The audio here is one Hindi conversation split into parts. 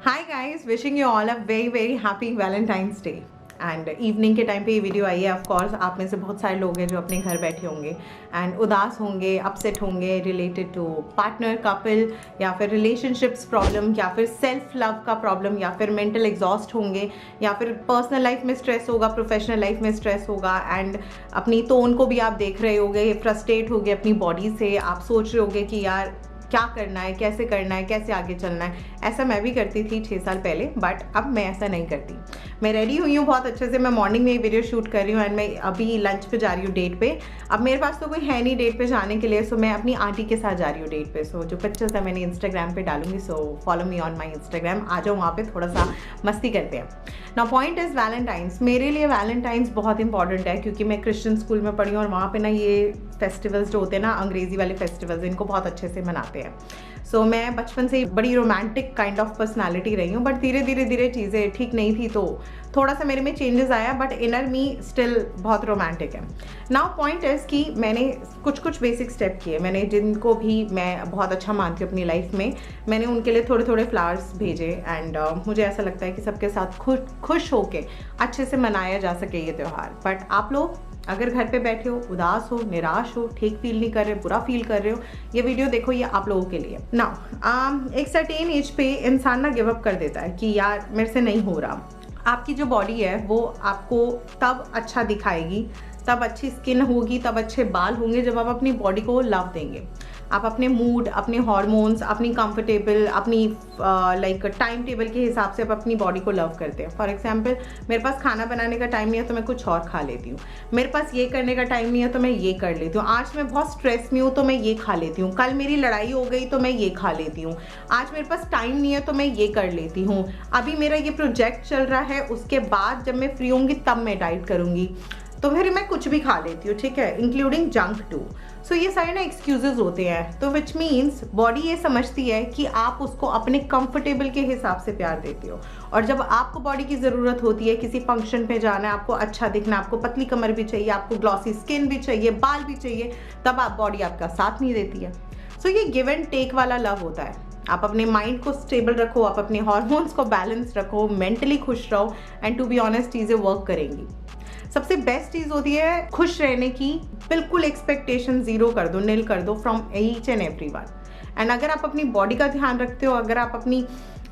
Hi guys, wishing you all a very very happy Valentine's day. And evening के टाइम पे ये वीडियो आई है। ऑफ कोर्स आप में से बहुत सारे लोग हैं जो अपने घर बैठे होंगे एंड उदास होंगे, अपसेट होंगे रिलेटेड टू पार्टनर, कपल, या फिर रिलेशनशिप्स प्रॉब्लम, या फिर सेल्फ लव का प्रॉब्लम, या फिर मेंटल एग्जॉस्ट होंगे, या फिर पर्सनल लाइफ में स्ट्रेस होगा, प्रोफेशनल लाइफ में स्ट्रेस होगा। एंड अपनी टोन को भी आप देख रहे होगे, फ्रस्ट्रेट होगे अपनी बॉडी से। आप सोच रहे होगे कि यार क्या करना है, कैसे आगे चलना है। ऐसा मैं भी करती थी 6 साल पहले, बट अब मैं ऐसा नहीं करती। मैं रेडी हुई हूँ बहुत अच्छे से। मैं मॉर्निंग में ये वीडियो शूट कर रही हूँ एंड मैं अभी लंच पे जा रही हूँ डेट पे। अब मेरे पास तो कोई है नहीं डेट पे जाने के लिए, सो मैं अपनी आंटी के साथ जा रही हूँ डेट पे। सो जो पिक्चर्स है मैंने इंस्टाग्राम पे डालूंगी, so follow me on my Instagram. आ जाओ वहाँ पे, थोड़ा सा मस्ती करते हैं। Now point is Valentine's. मेरे लिए वैलेंटाइंस बहुत इंपॉर्टेंट है क्योंकि मैं क्रिश्चियन स्कूल में पढ़ी हूँ और वहाँ पे ना ये फेस्टिवल्स जो होते हैं ना, अंग्रेजी वाले फेस्टिवल्स, इनको बहुत अच्छे से मनाते हैं। सो मैं बचपन से ही बड़ी रोमांटिक काइंड ऑफ पर्सनालिटी रही हूँ, बट धीरे धीरे चीज़ें ठीक नहीं थी, तो थोड़ा सा मेरे में चेंजेस आया, बट इनर मी स्टिल बहुत रोमांटिक है। नाउ पॉइंट इज कि मैंने कुछ बेसिक स्टेप किए। मैंने जिनको भी मैं बहुत अच्छा मानती हूँ अपनी लाइफ में, मैंने उनके लिए थोड़े थोड़े फ्लावर्स भेजे। एंड मुझे ऐसा लगता है कि सबके साथ खुश होके अच्छे से मनाया जा सके ये त्यौहार। बट आप लोग अगर घर पे बैठे हो, उदास हो, निराश हो, ठीक फील नहीं कर रहे, बुरा फील कर रहे हो, ये वीडियो देखो, ये आप लोगों के लिए। नाउ एक सर्टेन एज पे इंसान ना गिव अप कर देता है कि यार मेरे से नहीं हो रहा। आपकी जो बॉडी है वो आपको तब अच्छा दिखाएगी, तब अच्छी स्किन होगी, तब अच्छे बाल होंगे जब आप अपनी बॉडी को लव देंगे। आप अपने मूड, अपने हार्मोन्स, अपनी कंफर्टेबल, अपनी लाइक टाइम टेबल के हिसाब से आप अपनी बॉडी को लव करते हैं। फॉर एग्जांपल, मेरे पास खाना बनाने का टाइम नहीं है तो मैं कुछ और खा लेती हूँ। मेरे पास ये करने का टाइम नहीं है तो मैं ये कर लेती हूँ। आज मैं बहुत स्ट्रेस में हूँ तो मैं ये खा लेती हूँ। कल मेरी लड़ाई हो गई तो मैं ये खा लेती हूँ। आज मेरे पास टाइम नहीं है तो मैं ये कर लेती हूँ। अभी मेरा ये प्रोजेक्ट चल रहा है, उसके बाद जब मैं फ्री होंगी तब मैं डाइट करूँगी, तो फिर मैं कुछ भी खा लेती हूँ, ठीक है, इंक्लूडिंग जंक टू। सो ये सारे ना एक्सक्यूजेज होते हैं। तो विच मीन्स बॉडी ये समझती है कि आप उसको अपने कंफर्टेबल के हिसाब से प्यार देते हो। और जब आपको बॉडी की ज़रूरत होती है, किसी फंक्शन पे जाना है, आपको अच्छा दिखना, आपको पतली कमर भी चाहिए, आपको ग्लॉसी स्किन भी चाहिए, बाल भी चाहिए, तब आप बॉडी आपका साथ नहीं देती है। सो ये गिव एंड टेक वाला लव होता है। आप अपने माइंड को स्टेबल रखो, आप अपने हॉर्मोन्स को बैलेंस रखो, मेंटली खुश रहो, एंड टू बी ऑनेस्ट चीज़ें वर्क करेंगी। सबसे बेस्ट चीज़ होती है खुश रहने की। बिल्कुल एक्सपेक्टेशन जीरो कर दो, नील कर दो from each and every one. And अगर आप अपनी बॉडी का ध्यान रखते हो, अगर आप अपनी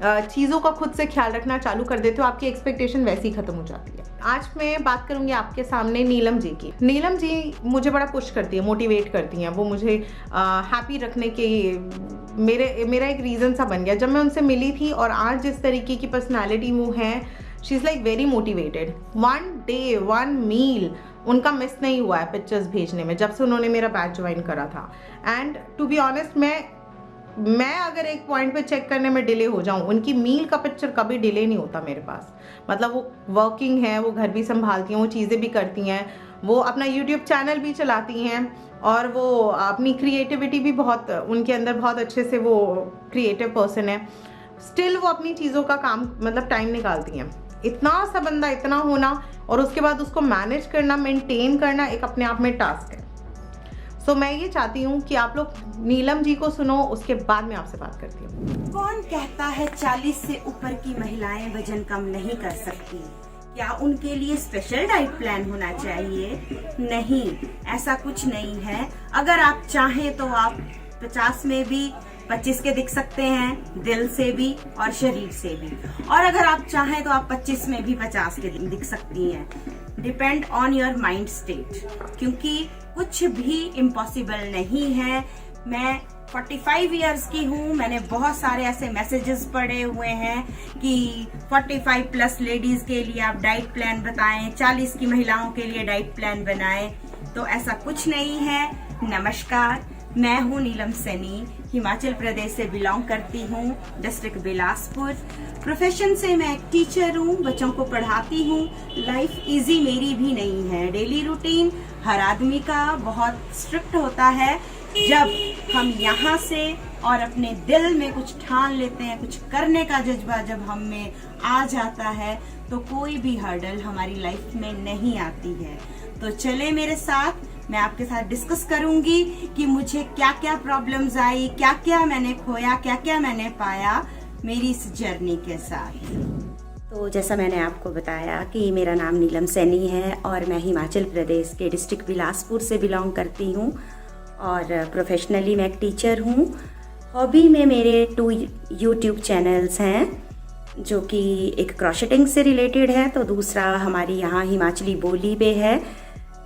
चीज़ों का खुद से ख्याल रखना चालू कर देते हो, आपकी एक्सपेक्टेशन वैसे ही खत्म हो जाती है। आज मैं बात करूंगी आपके सामने नीलम जी की। नीलम जी मुझे बड़ा पुश करती है, मोटिवेट करती हैं। वो मुझे हैप्पी रखने के मेरा एक रीज़न सा बन गया जब मैं उनसे मिली थी। और आज जिस तरीके की पर्सनैलिटी वो है, she is like very motivated. One day, one meal उनका मिस नहीं हुआ है पिक्चर्स भेजने में, जब से उन्होंने मेरा बैच ज्वाइन करा था। एंड टू बी ऑनेस्ट, मैं अगर एक पॉइंट पे चेक करने में डिले हो जाऊं, उनकी मील का पिक्चर कभी डिले नहीं होता मेरे पास। मतलब वो वर्किंग है, वो घर भी संभालती हैं, वो चीज़ें भी करती हैं, वो अपना यूट्यूब चैनल भी चलाती हैं, और वो अपनी क्रिएटिविटी भी बहुत, उनके अंदर बहुत अच्छे से वो क्रिएटिव पर्सन है। स्टिल वो अपनी चीज़ों का काम, मतलब टाइम निकालती हैं। इतना सा बंदा, इतना होना, और उसके बाद उसको मैनेज करना, मेंटेन करना एक अपने आप में टास्क है। सो मैं ये चाहती हूँ कि आप लोग नीलम जी को सुनो, उसके बाद मैं आपसे बात करती हूँ। कौन कहता है 40 से ऊपर की महिलाएं वजन कम नहीं कर सकती? क्या उनके लिए स्पेशल डाइट प्लान होना चाहिए? नहीं, ऐसा कुछ नहीं है। अगर आप चाहें तो आप 50 में भी 25 के दिख सकते हैं, दिल से भी और शरीर से भी। और अगर आप चाहें तो आप 25 में भी 50 के दिख सकती हैं। Depend on your mind state, क्योंकि कुछ भी इम्पॉसिबल नहीं है। मैं 45 इयर्स की हूँ। मैंने बहुत सारे ऐसे मैसेजेस पढ़े हुए हैं कि 45 प्लस लेडीज के लिए आप डाइट प्लान बताएं, 40 की महिलाओं के लिए डाइट प्लान बनाएं। तो ऐसा कुछ नहीं है। नमस्कार, मैं हूँ नीलम सैनी, हिमाचल प्रदेश से बिलोंग करती हूँ, डिस्ट्रिक्ट बिलासपुर। प्रोफेशन से मैं एक टीचर हूँ, बच्चों को पढ़ाती हूँ। लाइफ इजी मेरी भी नहीं है। डेली रूटीन हर आदमी का बहुत स्ट्रिक्ट होता है। जब हम यहाँ से और अपने दिल में कुछ ठान लेते हैं, कुछ करने का जज्बा जब हम में आ जाता है, तो कोई भी हर्डल हमारी लाइफ में नहीं आती है। तो चले मेरे साथ, मैं आपके साथ डिस्कस करूंगी कि मुझे क्या क्या प्रॉब्लम्स आई, क्या क्या मैंने खोया, क्या क्या मैंने पाया। मेरी इस जर्नी के साथ। तो जैसा मैंने आपको बताया कि मेरा नाम नीलम सैनी है और मैं हिमाचल प्रदेश के डिस्ट्रिक्ट बिलासपुर से बिलोंग करती हूँ और प्रोफेशनली मैं एक टीचर हूँ। हॉबी में मेरे 2 यूट्यूब चैनल्स हैं, जो कि एक क्रॉशेटिंग से रिलेटेड है तो दूसरा हमारी यहाँ हिमाचली बोली पे है।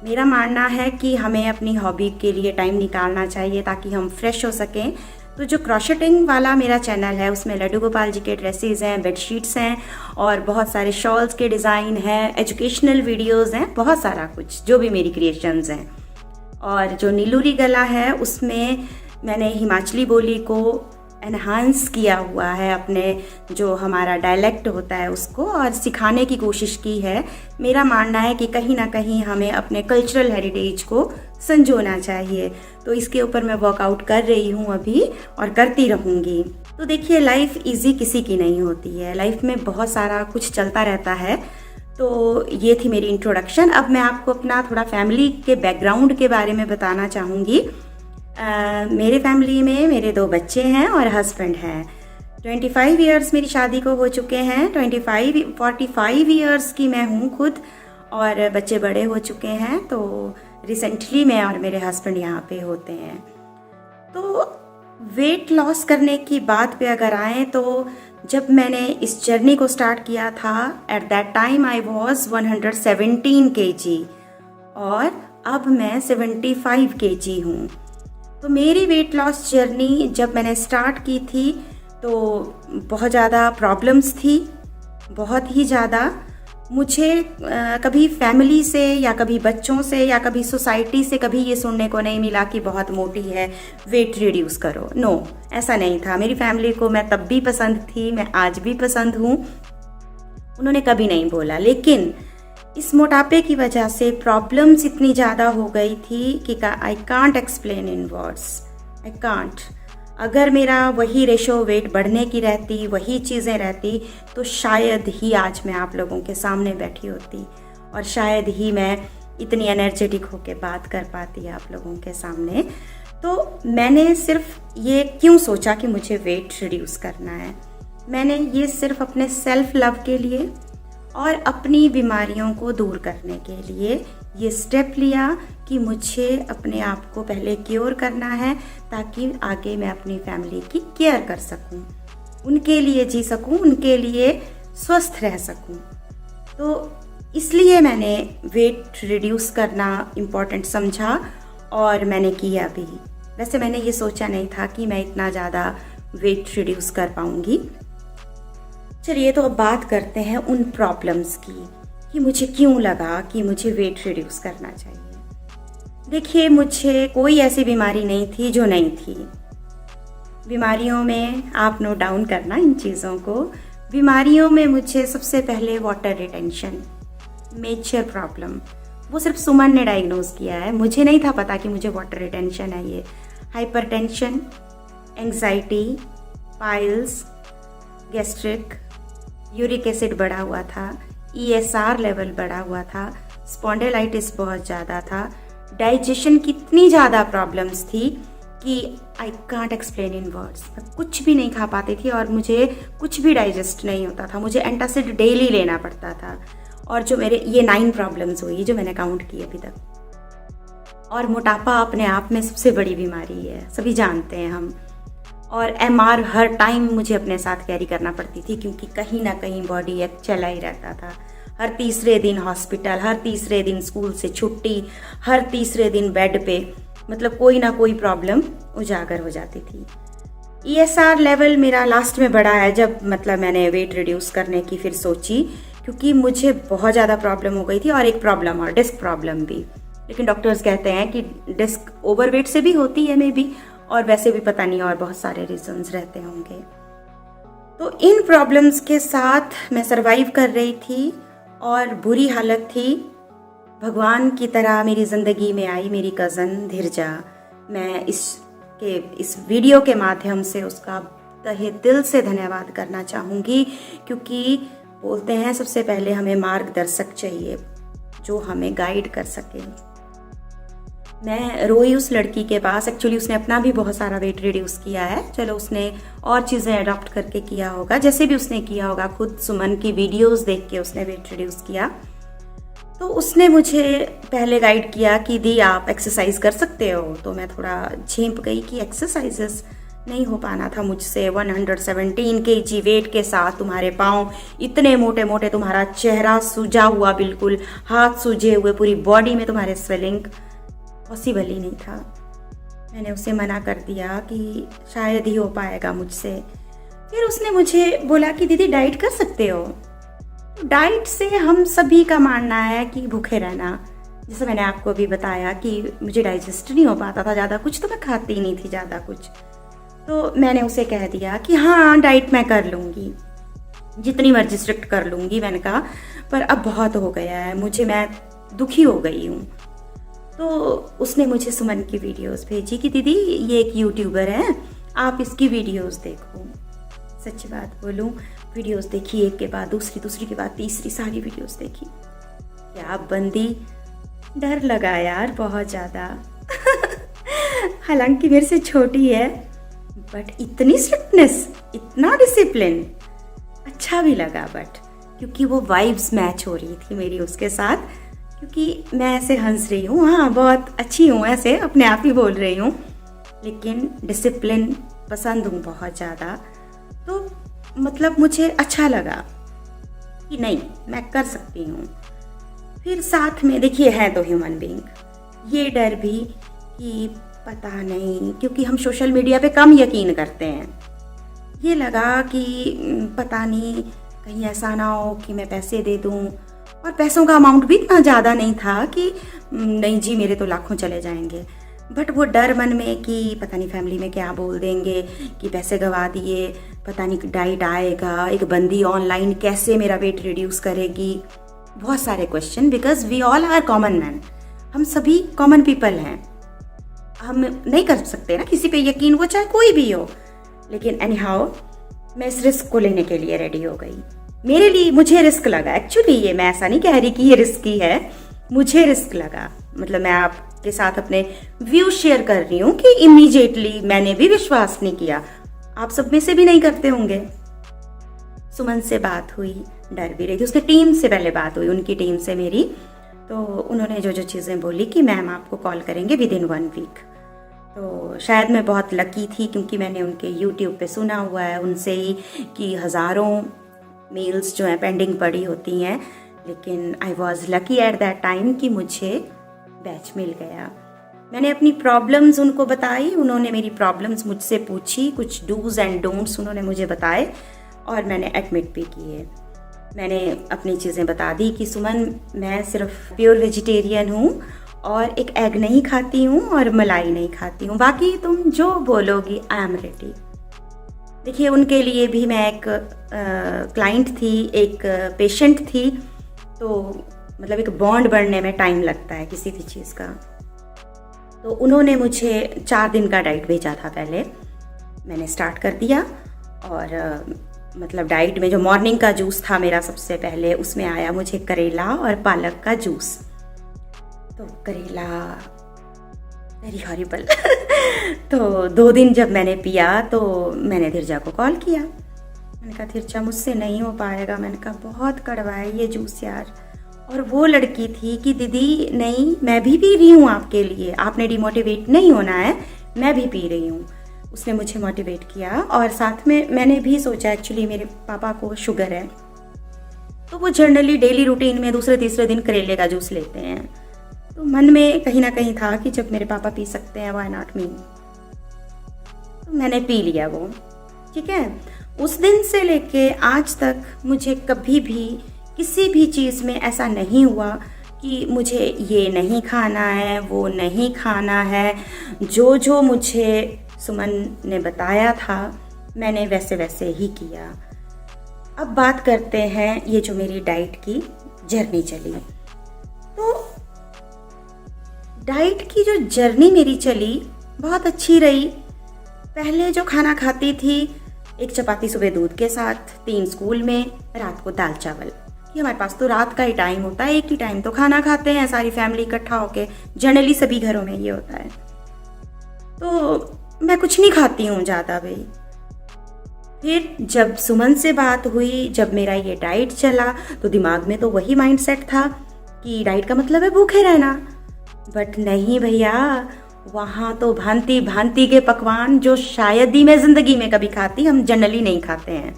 मेरा मानना है कि हमें अपनी हॉबी के लिए टाइम निकालना चाहिए ताकि हम फ्रेश हो सकें। तो जो क्रॉशेटिंग वाला मेरा चैनल है उसमें लड्डू गोपाल जी के ड्रेसेस हैं, बेडशीट्स हैं और बहुत सारे शॉल्स के डिज़ाइन हैं, एजुकेशनल वीडियोस हैं, बहुत सारा कुछ जो भी मेरी क्रिएशंस हैं। और जो नीलूरी गला है उसमें मैंने हिमाचली बोली को एनहांस किया हुआ है, अपने जो हमारा डायलेक्ट होता है उसको, और सिखाने की कोशिश की है। मेरा मानना है कि कहीं ना कहीं हमें अपने कल्चरल हेरिटेज को संजोना चाहिए। तो इसके ऊपर मैं वर्कआउट कर रही हूँ अभी और करती रहूँगी। तो देखिए, लाइफ इजी किसी की नहीं होती है, लाइफ में बहुत सारा कुछ चलता रहता है। तो ये थी मेरी इंट्रोडक्शन। अब मैं आपको अपना थोड़ा फैमिली के बैकग्राउंड के बारे में बताना चाहूँगी। मेरे फैमिली में मेरे 2 बच्चे हैं और हस्बैंड हैं। 25 इयर्स मेरी शादी को हो चुके हैं। 45 इयर्स की मैं हूँ खुद और बच्चे बड़े हो चुके हैं। तो रिसेंटली मैं और मेरे हस्बैंड यहाँ पे होते हैं। तो वेट लॉस करने की बात पे अगर आए तो जब मैंने इस जर्नी को स्टार्ट किया था, at that time I was 117 kg और अब मैं 75 kg हूँ। तो मेरी वेट लॉस जर्नी जब मैंने स्टार्ट की थी तो बहुत ज़्यादा प्रॉब्लम्स थी, बहुत ही ज़्यादा। मुझे कभी फैमिली से या कभी बच्चों से या कभी सोसाइटी से कभी ये सुनने को नहीं मिला कि बहुत मोटी है, वेट रिड्यूस करो। नो, ऐसा नहीं था। मेरी फैमिली को मैं तब भी पसंद थी, मैं आज भी पसंद हूँ, उन्होंने कभी नहीं बोला। लेकिन इस मोटापे की वजह से प्रॉब्लम्स इतनी ज़्यादा हो गई थी कि I can't explain in words, I can't. अगर मेरा वही रेशो वेट बढ़ने की रहती, वही चीज़ें रहती, तो शायद ही आज मैं आप लोगों के सामने बैठी होती और शायद ही मैं इतनी एनर्जेटिक होकर बात कर पाती आप लोगों के सामने। तो मैंने सिर्फ ये क्यों सोचा कि मुझे वेट रिड्यूस करना है, मैंने ये सिर्फ अपने सेल्फ लव के लिए और अपनी बीमारियों को दूर करने के लिए ये स्टेप लिया कि मुझे अपने आप को पहले क्योर करना है ताकि आगे मैं अपनी फैमिली की केयर कर सकूं, उनके लिए जी सकूं, उनके लिए स्वस्थ रह सकूं। तो इसलिए मैंने वेट रिड्यूस करना इम्पोर्टेंट समझा और मैंने किया भी। वैसे मैंने ये सोचा नहीं था कि मैं इतना ज़्यादा वेट रिड्यूस कर पाऊँगी। चलिए, तो अब बात करते हैं उन प्रॉब्लम्स की कि मुझे क्यों लगा कि मुझे वेट रिड्यूस करना चाहिए। देखिए, मुझे कोई ऐसी बीमारी नहीं थी जो नहीं थी। बीमारियों में आप नोट डाउन करना इन चीज़ों को। बीमारियों में मुझे सबसे पहले वाटर रिटेंशन मेजर प्रॉब्लम, वो सिर्फ सुमन ने डायग्नोज किया है, मुझे नहीं था पता कि मुझे वाटर रिटेंशन है। ये hypertension, anxiety, piles, gastric, uric acid बढ़ा हुआ था, ESR लेवल बढ़ा हुआ था, स्पॉन्डिलाइटिस बहुत ज़्यादा था, डाइजेशन की इतनी ज़्यादा प्रॉब्लम्स थी कि I can't explain in words. मैं कुछ भी नहीं खा पाती थी और मुझे कुछ भी डाइजेस्ट नहीं होता था, मुझे एंटासिड डेली लेना पड़ता था। और जो मेरे ये 9 प्रॉब्लम्स हुई जो मैंने काउंट की अभी तक। और मोटापा अपने आप में सबसे बड़ी बीमारी है, सभी जानते हैं हम। और MR हर टाइम मुझे अपने साथ कैरी करना पड़ती थी क्योंकि कहीं ना कहीं बॉडी एक चला ही रहता था। हर तीसरे दिन हॉस्पिटल, हर तीसरे दिन स्कूल से छुट्टी, हर तीसरे दिन बेड पे, मतलब कोई ना कोई प्रॉब्लम उजागर हो जाती थी। ESR लेवल मेरा लास्ट में बढ़ा है जब मतलब मैंने वेट रिड्यूस करने की फिर सोची, क्योंकि मुझे बहुत ज़्यादा प्रॉब्लम हो गई थी। और एक प्रॉब्लम और डिस्क प्रॉब्लम भी, लेकिन डॉक्टर्स कहते हैं कि डिस्क ओवरवेट से भी होती है मे बी, और वैसे भी पता नहीं और बहुत सारे रीजंस रहते होंगे। तो इन प्रॉब्लम्स के साथ मैं सरवाइव कर रही थी और बुरी हालत थी। भगवान की तरह मेरी ज़िंदगी में आई मेरी कज़न धीरजा। मैं इस वीडियो के माध्यम से उसका तहे दिल से धन्यवाद करना चाहूँगी, क्योंकि बोलते हैं सबसे पहले हमें मार्गदर्शक चाहिए जो हमें गाइड कर सके। मैं रोई उस लड़की के पास। एक्चुअली उसने अपना भी बहुत सारा वेट रिड्यूस किया है, चलो उसने और चीज़ें अडॉप्ट करके किया होगा, जैसे भी उसने किया होगा, खुद सुमन की वीडियोस देख के उसने वेट रिड्यूस किया। तो उसने मुझे पहले गाइड किया कि दी आप एक्सरसाइज कर सकते हो, तो मैं थोड़ा झेंप गई कि एक्सरसाइजेस नहीं हो पाना था मुझसे। 117 kg वेट के साथ, तुम्हारे पाँव इतने मोटे मोटे, तुम्हारा चेहरा सूजा हुआ, बिल्कुल हाथ सूजे हुए, पूरी बॉडी में तुम्हारे स्वेलिंग, पॉसिबल ही नहीं था। मैंने उसे मना कर दिया कि शायद ही हो पाएगा मुझसे। फिर उसने मुझे बोला कि दीदी डाइट कर सकते हो। डाइट से हम सभी का मानना है कि भूखे रहना, जैसे मैंने आपको भी बताया कि मुझे डाइजेस्ट नहीं हो पाता था ज़्यादा कुछ, तो मैं खाती ही नहीं थी ज़्यादा कुछ। तो मैंने उसे कह दिया कि हाँ डाइट मैं कर लूँगी, जितनी मर्जी स्ट्रिक्ट कर लूँगी। मैंने कहा पर अब बहुत हो गया है मुझे, मैं दुखी हो गई हूँ। तो उसने मुझे सुमन की वीडियोस भेजी कि दीदी ये एक यूट्यूबर है, आप इसकी वीडियोस देखो। सच बात बोलूं, वीडियोस देखी, एक के बाद दूसरी, दूसरी के बाद तीसरी, सारी वीडियोस देखी। क्या बंदी, डर लगा यार बहुत ज़्यादा। हालांकि मेरे से छोटी है, बट इतनी स्ट्रिक्टनेस, इतना डिसिप्लिन, अच्छा भी लगा। बट क्योंकि वो वाइब्स मैच हो रही थी मेरी उसके साथ, क्योंकि मैं ऐसे हंस रही हूँ, हाँ बहुत अच्छी हूँ, ऐसे अपने आप ही बोल रही हूँ, लेकिन डिसिप्लिन पसंद हूँ बहुत ज़्यादा। तो मतलब मुझे अच्छा लगा कि नहीं मैं कर सकती हूँ। फिर साथ में देखिए है तो ह्यूमन बीइंग, ये डर भी कि पता नहीं, क्योंकि हम सोशल मीडिया पे कम यकीन करते हैं, ये लगा कि पता नहीं कहीं ऐसा ना हो कि मैं पैसे दे दूँ, और पैसों का अमाउंट भी इतना ज़्यादा नहीं था कि नहीं जी मेरे तो लाखों चले जाएंगे। बट वो डर मन में कि पता नहीं फैमिली में क्या बोल देंगे कि पैसे गंवा दिए, पता नहीं डाइट आएगा, एक बंदी ऑनलाइन कैसे मेरा वेट रिड्यूस करेगी, बहुत सारे question. Because we all are common man, हम सभी कॉमन पीपल हैं, हम नहीं कर सकते ना किसी पे यकीन, वो चाहे कोई भी हो। लेकिन एनी हाउ मैं इस रिस्क को लेने के लिए रेडी हो गई। मेरे लिए मुझे रिस्क लगा, एक्चुअली ये मैं ऐसा नहीं कह रही कि ये रिस्की है, मुझे रिस्क लगा। मतलब मैं आपके साथ अपने व्यू शेयर कर रही हूँ कि इमीडिएटली मैंने भी विश्वास नहीं किया, आप सब में से भी नहीं करते होंगे। सुमन से बात हुई, डर भी रही थी, उसके टीम से पहले बात हुई, उनकी टीम से मेरी, तो उन्होंने जो जो चीज़ें बोली कि मैम आपको कॉल करेंगे विदिन 1 वीक। तो शायद मैं बहुत लकी थी, क्योंकि मैंने उनके यूट्यूब पे सुना हुआ है उनसे ही कि हज़ारों मेल्स जो हैं पेंडिंग पड़ी होती हैं, लेकिन आई was lucky at that time कि मुझे बैच मिल गया। मैंने अपनी प्रॉब्लम्स उनको बताई, उन्होंने मेरी प्रॉब्लम्स मुझसे पूछी, कुछ डूज एंड डोंट्स उन्होंने मुझे बताए, और मैंने एडमिट भी किए। मैंने अपनी चीज़ें बता दी कि सुमन मैं सिर्फ प्योर वेजिटेरियन हूँ और एक एग नहीं खाती हूँ और मलाई नहीं खाती हूँ, बाकी तुम जो बोलोगी आई एम रेडी। देखिए उनके लिए भी मैं एक क्लाइंट थी, एक पेशेंट थी, तो मतलब एक बॉन्ड बढ़ने में टाइम लगता है किसी भी चीज़ का। तो उन्होंने मुझे 4 दिन का डाइट भेजा था, पहले मैंने स्टार्ट कर दिया। और मतलब डाइट में जो मॉर्निंग का जूस था मेरा सबसे पहले, उसमें आया मुझे करेला और पालक का जूस। तो करेला वेरी हॉरिबल। तो 2 दिन जब मैंने पिया तो मैंने धीरजा को कॉल किया, मैंने कहा धीरजा मुझसे नहीं हो पाएगा, मैंने कहा बहुत कड़वा है ये जूस यार। और वो लड़की थी कि दीदी नहीं मैं भी पी रही हूँ आपके लिए, आपने डिमोटिवेट नहीं होना है, मैं भी पी रही हूँ। उसने मुझे मोटिवेट किया, और साथ में मैंने भी सोचा, एक्चुअली मेरे पापा को शुगर है, तो वो जनरली डेली रूटीन में दूसरे तीसरे दिन करेले का जूस लेते हैं। तो मन में कहीं ना कहीं था कि जब मेरे पापा पी सकते हैं व्हाई नॉट मी। तो मैंने पी लिया वो, ठीक है। उस दिन से लेके आज तक मुझे कभी भी किसी भी चीज़ में ऐसा नहीं हुआ कि मुझे ये नहीं खाना है, वो नहीं खाना है। जो जो मुझे सुमन ने बताया था मैंने वैसे वैसे ही किया। अब बात करते हैं ये जो मेरी डाइट की जर्नी चली। तो डाइट की जो जर्नी मेरी चली बहुत अच्छी रही। पहले जो खाना खाती थी, 1 चपाती सुबह दूध के साथ, 3 स्कूल में, रात को दाल चावल, कि हमारे पास तो रात का ही टाइम होता है, एक ही टाइम तो खाना खाते हैं सारी फैमिली इकट्ठा होके, जनरली सभी घरों में ये होता है। तो मैं कुछ नहीं खाती हूँ ज़्यादा भाई। फिर जब सुमन से बात हुई, जब मेरा ये डाइट चला, तो दिमाग में तो वही माइंडसेट था कि डाइट का मतलब है भूखे रहना। बट नहीं भैया, वहाँ तो भांति भांति के पकवान जो शायद ही मैं ज़िंदगी में कभी खाती, हम जनरली नहीं खाते हैं।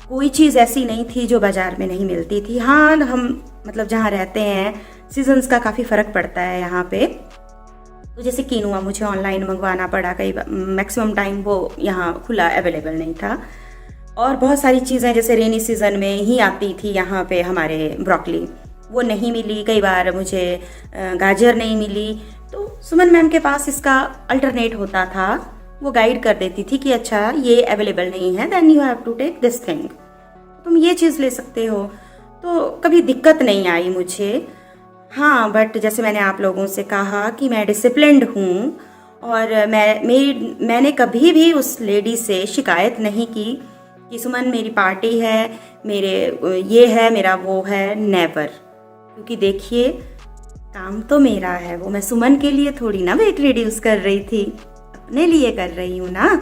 कोई चीज़ ऐसी नहीं थी जो बाज़ार में नहीं मिलती थी। हाँ, हम मतलब जहाँ रहते हैं सीजन्स का काफ़ी फ़र्क पड़ता है यहाँ पे। तो जैसे कीनुआ मुझे ऑनलाइन मंगवाना पड़ा, कई मैक्सिमम टाइम वो यहाँ खुला अवेलेबल नहीं था। और बहुत सारी चीज़ें जैसे रेनी सीज़न में ही आती थी यहाँ पे, हमारे ब्रोकली वो नहीं मिली, कई बार मुझे गाजर नहीं मिली। तो सुमन मैम के पास इसका अल्टरनेट होता था, वो गाइड कर देती थी कि अच्छा ये अवेलेबल नहीं है, then you have to take this thing, तुम ये चीज़ ले सकते हो। तो कभी दिक्कत नहीं आई मुझे। हाँ, बट जैसे मैंने आप लोगों से कहा कि मैं डिसिप्लिन्ड हूँ, और मैंने कभी भी उस लेडी से शिकायत नहीं की कि सुमन मेरी पार्टी है, मेरे ये है, मेरा वो है, नेवर। क्योंकि देखिए, काम तो मेरा है, वो मैं सुमन के लिए थोड़ी ना वेट रिड्यूस कर रही थी, अपने लिए कर रही हूँ ना।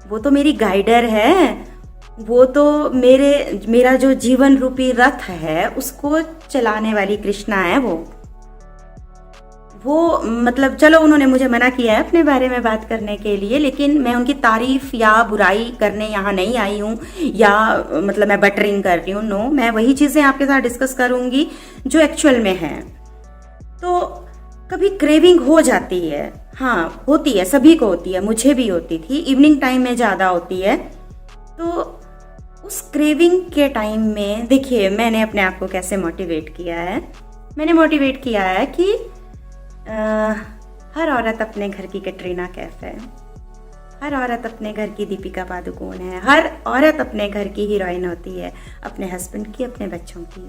वो तो मेरी गाइडर है, वो तो मेरा जो जीवन रूपी रथ है उसको चलाने वाली कृष्णा है। वो मतलब चलो उन्होंने मुझे मना किया है अपने बारे में बात करने के लिए, लेकिन मैं उनकी तारीफ या बुराई करने यहाँ नहीं आई हूँ, या मतलब मैं बटरिंग कर रही हूँ। नो, मैं वही चीज़ें आपके साथ डिस्कस करूँगी जो एक्चुअल में है। तो कभी क्रेविंग हो जाती है, हाँ होती है, सभी को होती है, मुझे भी होती थी, इवनिंग टाइम में ज़्यादा होती है। तो उस क्रेविंग के टाइम में देखिए मैंने अपने आप को कैसे मोटिवेट किया है। मैंने मोटिवेट किया है कि हर औरत अपने घर की कैटरीना कैफ है, हर औरत अपने घर की दीपिका पादुकोण है, हर औरत अपने घर की हीरोइन होती है, अपने हस्बैंड की, अपने बच्चों की।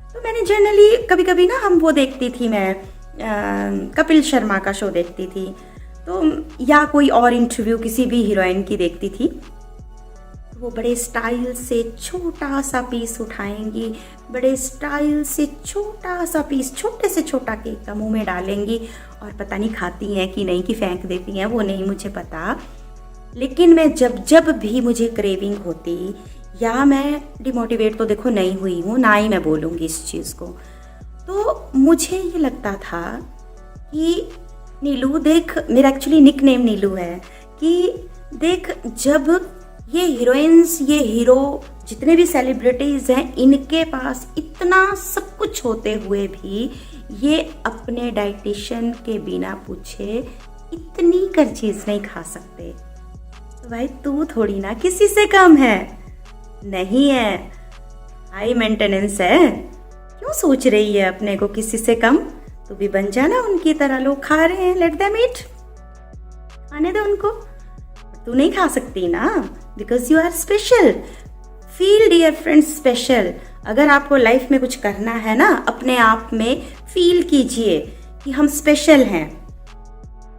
तो मैंने जनरली कभी कभी ना, हम वो देखती थी, मैं कपिल शर्मा का शो देखती थी, तो या कोई और इंटरव्यू किसी भी हीरोइन की देखती थी, वो बड़े स्टाइल से छोटा सा पीस उठाएंगी, बड़े स्टाइल से छोटा सा पीस, छोटे से छोटा केक का मुंह में डालेंगी, और पता नहीं खाती हैं कि नहीं कि फेंक देती हैं, वो नहीं मुझे पता। लेकिन मैं जब भी मुझे क्रेविंग होती, या मैं डिमोटिवेट तो देखो नहीं हुई हूँ, ना ही मैं बोलूँगी इस चीज़ को, तो मुझे ये लगता था कि नीलू देख, मेरा एक्चुअली निक नेम नीलू है, कि देख जब ये हीरोइंस, ये हीरो, जितने भी सेलिब्रिटीज़ हैं, इनके पास इतना सब कुछ होते हुए भी ये अपने डाइटिशियन के बिना पूछे इतनी कर चीज़ नहीं खा सकते। तो भाई तू थोड़ी ना किसी से कम है, नहीं है, हाई मेंटेनेंस है, क्यों सोच रही है अपने को किसी से कम? तू भी बन जाना उनकी तरह, लोग खा रहे हैं, लेट देम ईट, आने दो उनको, तू नहीं खा सकती ना, because you are special. Feel dear friends special. अगर आपको लाइफ में कुछ करना है ना, अपने आप में फील कीजिए कि हम स्पेशल हैं।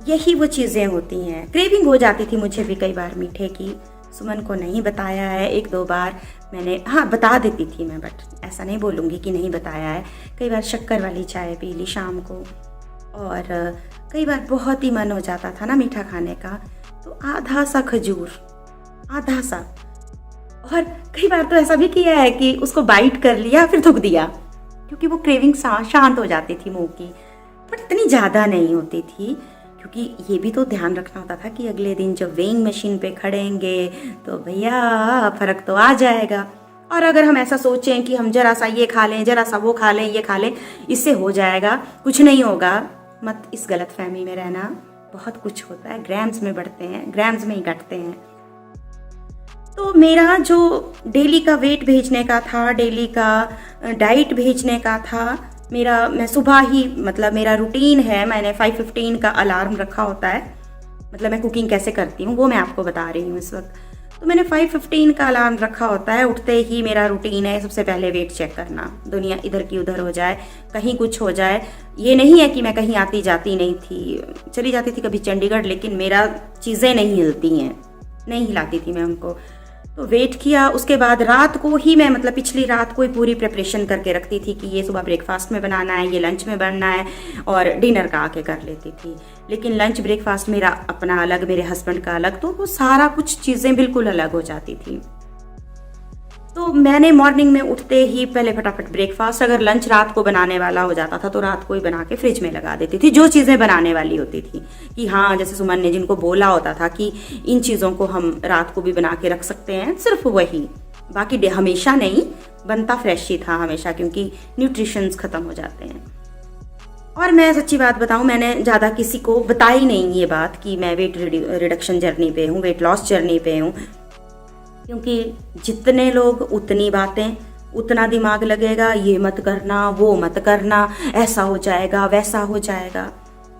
यही वो चीज़ें होती हैं। क्रेविंग हो जाती थी मुझे भी कई बार मीठे की, सुमन को नहीं बताया है, एक दो बार मैंने, हाँ बता देती थी मैं, बट ऐसा नहीं बोलूँगी कि नहीं बताया है। कई बार शक्कर वाली चाय पी ली शाम को, और कई बार बहुत ही मन हो जाता था ना मीठा खाने का, तो आधा सा खजूर, आधा सा, और कई बार तो ऐसा भी किया है कि उसको बाइट कर लिया फिर थूक दिया, क्योंकि वो क्रेविंग शांत हो जाती थी मुंह की, बट इतनी ज़्यादा नहीं होती थी। क्योंकि ये भी तो ध्यान रखना होता था कि अगले दिन जब वेइंग मशीन पे खड़ेंगे तो भैया फ़र्क तो आ जाएगा। और अगर हम ऐसा सोचें कि हम जरा सा ये खा लें, जरा सा वो खा लें, ये खा लें, इससे हो जाएगा, कुछ नहीं होगा, मत इस गलत फहमी में रहना। बहुत कुछ होता है, ग्राम्स में बढ़ते हैं, ग्राम्स में ही घटते हैं। तो मेरा जो डेली का वेट भेजने का था, डेली का डाइट भेजने का था, मैं सुबह ही, मतलब मेरा रूटीन है, मैंने 5:15 का अलार्म रखा होता है। मतलब मैं कुकिंग कैसे करती हूँ वो मैं आपको बता रही हूँ इस वक्त। तो मैंने 5:15 का अलार्म रखा होता है। उठते ही मेरा रूटीन है सबसे पहले वेट चेक करना, दुनिया इधर की उधर हो जाए, कहीं कुछ हो जाए। ये नहीं है कि मैं कहीं आती जाती नहीं थी, चली जाती थी कभी चंडीगढ़, लेकिन मेरा चीज़ें नहीं हिलती हैं, नहीं हिलाती थी मैं उनको। तो वेट किया। उसके बाद रात को ही मैं मतलब पिछली रात को ही पूरी प्रिपरेशन करके रखती थी कि ये सुबह ब्रेकफास्ट में बनाना है, ये लंच में बनना है, और डिनर का आके कर लेती थी। लेकिन लंच ब्रेकफास्ट मेरा अपना अलग, मेरे हस्बैंड का अलग, तो वो सारा कुछ चीज़ें बिल्कुल अलग हो जाती थी। तो मैंने मॉर्निंग में उठते ही पहले फटाफट ब्रेकफास्ट, अगर लंच रात को बनाने वाला हो जाता था तो रात को ही बना के फ्रिज में लगा देती थी, जो चीज़ें बनाने वाली होती थी कि हाँ, जैसे सुमन ने जिनको बोला होता था कि इन चीज़ों को हम रात को भी बना के रख सकते हैं, सिर्फ वही, बाकी हमेशा नहीं बनता फ्रेश ही था हमेशा, क्योंकि न्यूट्रिशंस ख़त्म हो जाते हैं। और मैं सच्ची बात बताऊं, मैंने ज़्यादा किसी को बताई नहीं ये बात कि मैं वेट रिडक्शन जर्नी पे हूँ, वेट लॉस जर्नी पे हूँ, क्योंकि जितने लोग उतनी बातें, उतना दिमाग लगेगा, ये मत करना, वो मत करना, ऐसा हो जाएगा, वैसा हो जाएगा।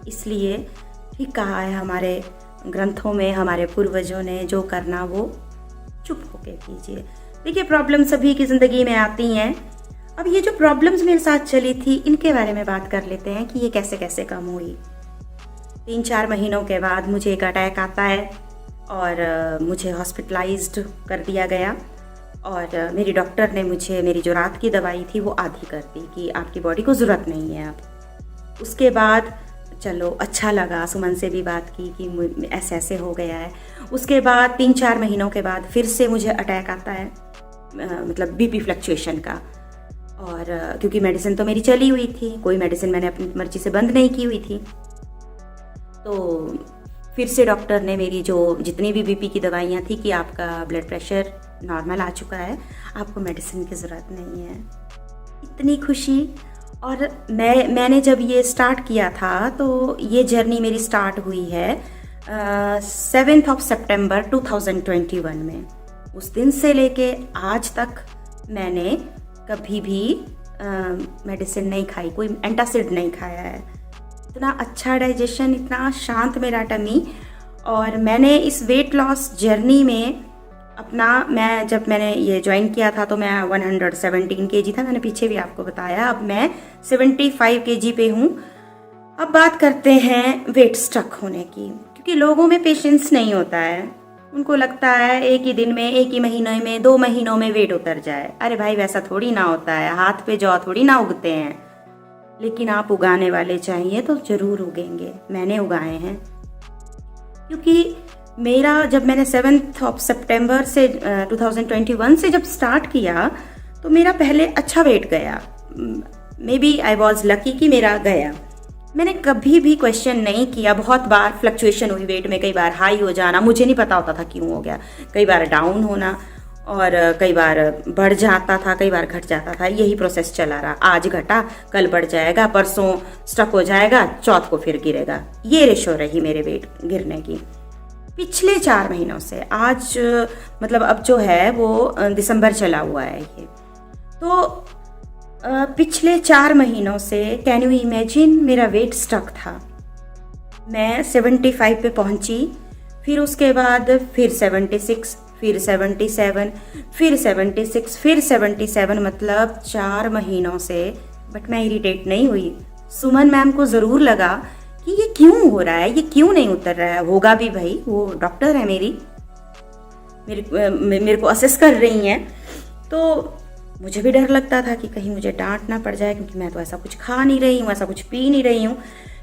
इसलिए ठीक कहा है हमारे ग्रंथों में, हमारे पूर्वजों ने, जो करना वो चुप होके कीजिए। देखिए, प्रॉब्लम सभी की ज़िंदगी में आती हैं। अब ये जो प्रॉब्लम्स मेरे साथ चली थी, इनके बारे में बात कर लेते हैं कि ये कैसे कैसे कम हुई। 3-4 महीनों के बाद मुझे एक अटैक आता है और मुझे हॉस्पिटलाइज्ड कर दिया गया, और मेरी डॉक्टर ने मुझे मेरी जो रात की दवाई थी वो आधी कर दी कि आपकी बॉडी को ज़रूरत नहीं है अब। उसके बाद चलो अच्छा लगा, सुमन से भी बात की कि ऐसे ऐसे हो गया है। उसके बाद 3-4 महीनों के बाद फिर से मुझे अटैक आता है, मतलब बीपी फ्लक्चुएशन का। और क्योंकि मेडिसिन तो मेरी चली हुई थी, कोई मेडिसिन मैंने अपनी मर्जी से बंद नहीं की हुई थी, तो फिर से डॉक्टर ने मेरी जो जितनी भी बीपी की दवाइयाँ थी कि आपका ब्लड प्रेशर नॉर्मल आ चुका है, आपको मेडिसिन की ज़रूरत नहीं है। इतनी खुशी। और मैंने जब ये स्टार्ट किया था, तो ये जर्नी मेरी स्टार्ट हुई है 7 सितंबर 2021 में। उस दिन से लेके आज तक मैंने कभी भी मेडिसिन नहीं खाई, कोई एंटासिड नहीं खाया है। इतना अच्छा डाइजेशन, इतना शांत मेरा टमी। और मैंने इस वेट लॉस जर्नी में जब मैंने ये ज्वाइन किया था तो मैं 117 kg था, मैंने पीछे भी आपको बताया। अब मैं 75 kg पे हूँ। अब बात करते हैं वेट स्टक होने की, क्योंकि लोगों में पेशेंस नहीं होता है। उनको लगता है एक ही दिन में, एक ही महीने में, 2 महीनों में वेट उतर जाए। अरे भाई, वैसा थोड़ी ना होता है, हाथ पे जौ थोड़ी ना उगते हैं। लेकिन आप उगाने वाले चाहिए तो जरूर उगेंगे। मैंने उगाए हैं, क्योंकि जब मैंने 7 सितंबर से 2021 से जब स्टार्ट किया, तो मेरा पहले अच्छा वेट गया। Maybe I was lucky कि मेरा गया। मैंने कभी भी क्वेश्चन नहीं किया। बहुत बार फ्लक्चुएशन हुई वेट में, कई बार हाई हो जाना, मुझे नहीं पता होता था क्यों हो गया, कई बार डाउन होना, और कई बार बढ़ जाता था, कई बार घट जाता था। यही प्रोसेस चला रहा। आज घटा, कल बढ़ जाएगा, परसों स्टक हो जाएगा, चौथ को फिर गिरेगा। ये रेशो रही मेरे वेट गिरने की पिछले 4 महीनों से। आज मतलब अब जो है वो दिसंबर चला हुआ है ये, तो पिछले 4 महीनों से कैन यू इमेजिन मेरा वेट स्टक था। मैं 75 पे पहुंची, फिर उसके बाद फिर 76, फिर 77, फिर 76, फिर 77, मतलब 4 महीनों से। बट मैं इरिटेट नहीं हुई। सुमन मैम को ज़रूर लगा कि ये क्यों हो रहा है, ये क्यों नहीं उतर रहा है। होगा भी भाई, वो डॉक्टर है मेरे को असेस कर रही हैं। तो मुझे भी डर लगता था कि कहीं मुझे डांट ना पड़ जाए, क्योंकि मैं तो ऐसा कुछ खा नहीं रही हूँ, ऐसा कुछ पी नहीं रही हूँ।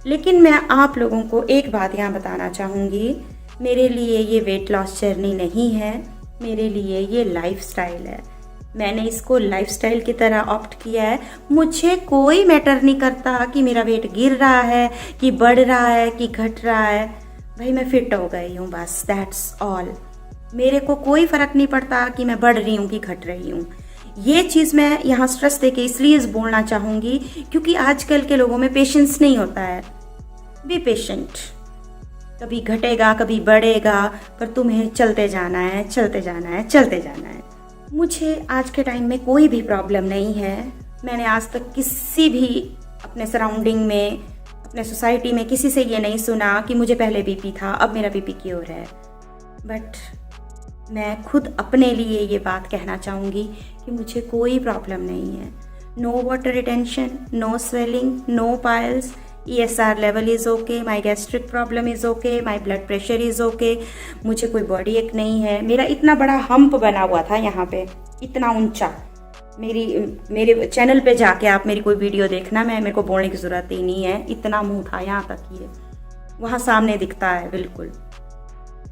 लेकिन मैं आप लोगों को एक बात यहाँ बताना चाहूँगी, मेरे लिए ये वेट लॉस जर्नी नहीं है, मेरे लिए ये लाइफस्टाइल है। मैंने इसको लाइफस्टाइल की तरह ऑप्ट किया है। मुझे कोई मैटर नहीं करता कि मेरा वेट गिर रहा है, कि बढ़ रहा है, कि घट रहा है। भाई, मैं फिट हो गई हूँ, बस दैट्स ऑल। मेरे को कोई फ़र्क नहीं पड़ता कि मैं बढ़ रही हूँ कि घट रही हूँ। ये चीज़ मैं यहाँ स्ट्रेस देके इसलिए बोलना चाहूँगी, क्योंकि आजकल के लोगों में पेशेंस नहीं होता है। Be patient. कभी घटेगा, कभी बढ़ेगा, पर तुम्हें चलते जाना है, चलते जाना है, चलते जाना है। मुझे आज के टाइम में कोई भी प्रॉब्लम नहीं है। मैंने आज तक किसी भी अपने सराउंडिंग में, अपने सोसाइटी में किसी से ये नहीं सुना कि मुझे पहले बीपी था, अब मेरा बीपी क्यों है। बट मैं खुद अपने लिए ये बात कहना चाहूँगी कि मुझे कोई प्रॉब्लम नहीं है। No water retention, no swelling, no piles, ESR level is okay, my gastric problem is okay, my blood pressure is okay, मुझे कोई बॉडी एक नहीं है। मेरा इतना बड़ा हम्प बना हुआ था यहाँ पे, इतना ऊंचा। मेरे चैनल पे जाके आप मेरी कोई वीडियो देखना, मेरे को बोलने की ज़रूरत ही नहीं है, इतना मुंह था यहाँ तक, ये वहाँ सामने दिखता है बिल्कुल।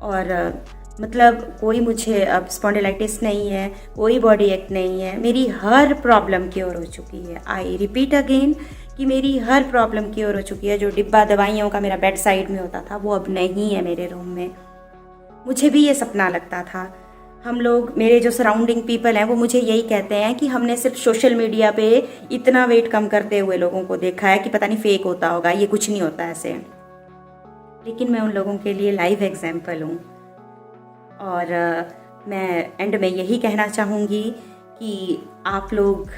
और मतलब कोई मुझे अब स्पॉन्डिलाइटिस नहीं है, कोई बॉडी एक नहीं है, मेरी हर प्रॉब्लम क्योर हो चुकी है। आई रिपीट अगेन कि मेरी हर प्रॉब्लम क्योर हो चुकी है। जो डिब्बा दवाइयों का मेरा बेड साइड में होता था वो अब नहीं है मेरे रूम में। मुझे भी ये सपना लगता था। हम लोग, मेरे जो सराउंडिंग पीपल हैं वो मुझे यही कहते हैं कि हमने सिर्फ सोशल मीडिया पे इतना वेट कम करते हुए लोगों को देखा है कि पता नहीं फेक होता होगा, ये कुछ नहीं होता ऐसे। लेकिन मैं उन लोगों के लिए लाइव एग्जाम्पल हूँ। और मैं एंड में यही कहना चाहूँगी कि आप लोग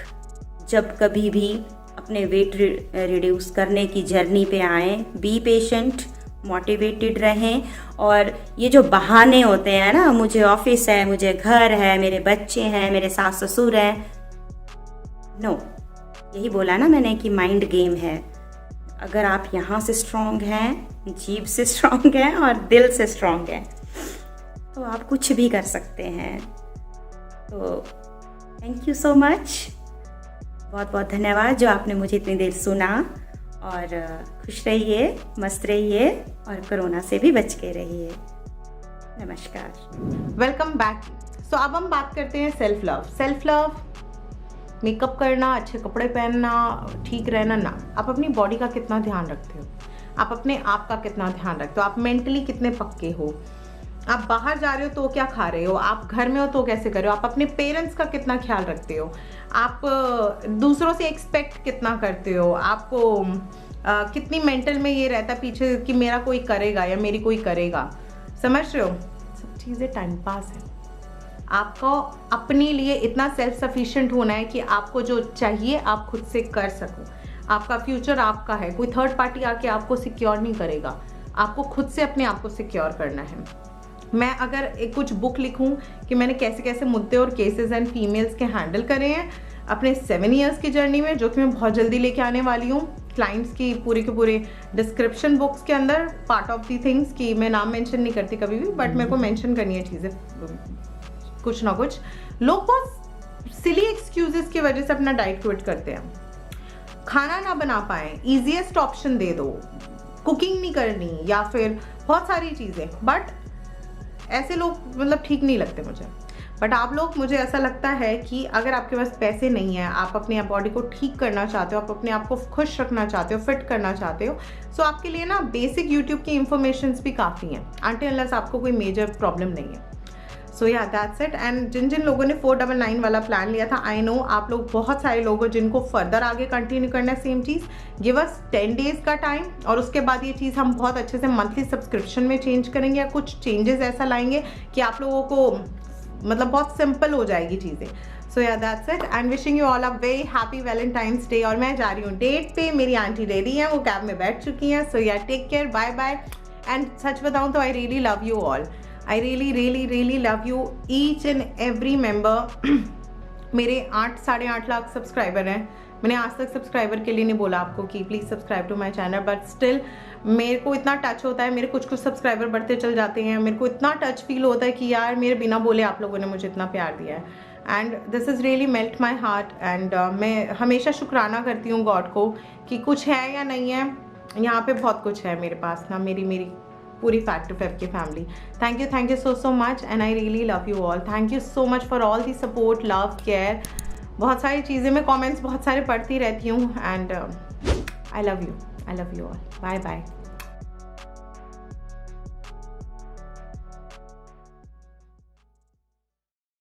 जब कभी भी अपने वेट रिड्यूस करने की जर्नी पे आएँ, बी पेशेंट, मोटिवेटेड रहें। और ये जो बहाने होते हैं ना, मुझे ऑफिस है, मुझे घर है, मेरे बच्चे हैं, मेरे सास ससुर हैं, नो, यही बोला ना मैंने कि माइंड गेम है। अगर आप यहाँ से स्ट्रांग हैं, जीभ से स्ट्रांग हैं और दिल से स्ट्रांग हैं, तो आप कुछ भी कर सकते हैं। तो थैंक यू सो मच, बहुत बहुत धन्यवाद जो आपने मुझे इतनी देर सुना। और खुश रहिए, मस्त रहिए और कोरोना से भी बच के रहिए। नमस्कार, वेलकम बैक। सो अब हम बात करते हैं self love. Self love, makeup करना, अच्छे कपड़े पहनना, ठीक रहना ना। आप अपनी बॉडी का कितना ध्यान रखते हो, आप अपने आप का कितना ध्यान रखते हो, आप मेंटली कितने पक्के हो, आप बाहर जा रहे हो तो क्या खा रहे हो, आप घर में हो तो कैसे कर रहे हो, आप अपने पेरेंट्स का कितना ख्याल रखते हो, आप दूसरों से एक्सपेक्ट कितना करते हो, आपको कितनी मेंटल में ये रहता पीछे कि मेरा कोई करेगा या मेरी कोई करेगा। समझ रहे हो, सब चीज़ें टाइम पास है। आपको अपने लिए इतना सेल्फ सफिशिएंट होना है कि आपको जो चाहिए आप खुद से कर सको। आपका फ्यूचर आपका है, कोई थर्ड पार्टी आके आपको सिक्योर नहीं करेगा, आपको खुद से अपने आप को सिक्योर करना है। मैं अगर एक कुछ बुक लिखूं कि मैंने कैसे कैसे मुद्दे और केसेस एंड फीमेल्स के हैंडल करे हैं अपने 7 इयर्स की जर्नी में, जो कि मैं बहुत जल्दी लेके आने वाली हूँ क्लाइंट्स की पूरे के पूरे डिस्क्रिप्शन बुक्स के अंदर, पार्ट ऑफ दी थिंग्स की मैं नाम मेंशन नहीं करती कभी भी, बट मेरे को मेंशन करनी है चीज़ें कुछ ना कुछ। लोग बहुत सिली एक्सक्यूजेस की वजह से अपना डाइट क्विट करते हैं। खाना ना बना पाए, ईजीएस्ट ऑप्शन दे दो, कुकिंग नहीं करनी या फिर बहुत सारी चीज़ें, बट ऐसे लोग मतलब ठीक नहीं लगते मुझे। बट आप लोग, मुझे ऐसा लगता है कि अगर आपके पास पैसे नहीं है, आप अपने बॉडी को ठीक करना चाहते हो, आप अपने आप को खुश रखना चाहते हो, फिट करना चाहते हो, सो आपके लिए ना बेसिक यूट्यूब की इंफॉर्मेशंस भी काफ़ी हैं, अनटिल अनलेस आपको कोई मेजर प्रॉब्लम नहीं है। सो या दैट्स इट। एंड जिन जिन लोगों ने 499 वाला प्लान लिया था, आई नो आप लोग बहुत सारे लोग हो जिनको फर्दर आगे कंटिन्यू करना है सेम चीज़। गिव अस 10 डेज का टाइम और उसके बाद ये चीज़ हम बहुत अच्छे से मंथली सब्सक्रिप्शन में चेंज करेंगे या कुछ चेंजेस ऐसा लाएंगे कि आप लोगों को मतलब बहुत सिंपल हो जाएगी चीज़ें। सो या that's it and wishing you all a very happy Valentine's day. और मैं जा रही हूँ डेट पे, मेरी आंटी रेडी हैं, वो कैब में बैठ चुकी हैं। So ya take care, bye bye. And सच बताऊँ तो I really love you all, I really love you each and every member. मेरे 8-8.5 लाख सब्सक्राइबर हैं। मैंने आज तक सब्सक्राइबर के लिए नहीं बोला आपको कि please subscribe to my channel, but still मेरे को इतना टच होता है, मेरे कुछ सब्सक्राइबर बढ़ते चल जाते हैं, मेरे को इतना टच फील होता है कि यार मेरे बिना बोले आप लोगों ने मुझे इतना प्यार दिया है। And this is really melt my heart. And मैं हमेशा शुक्राना करती हूँ गॉड को कि कुछ है या नहीं है, यहाँ पे बहुत कुछ है मेरे पास ना, मेरी पूरी फैक्ट फेफ की family. Thank you so much and I really love you all. Thank you so much for all the support, love, care, बहुत सारी चीज़ें, मैं कमेंट्स बहुत सारे पढ़ती रहती हूँ। And I love you all. Bye bye.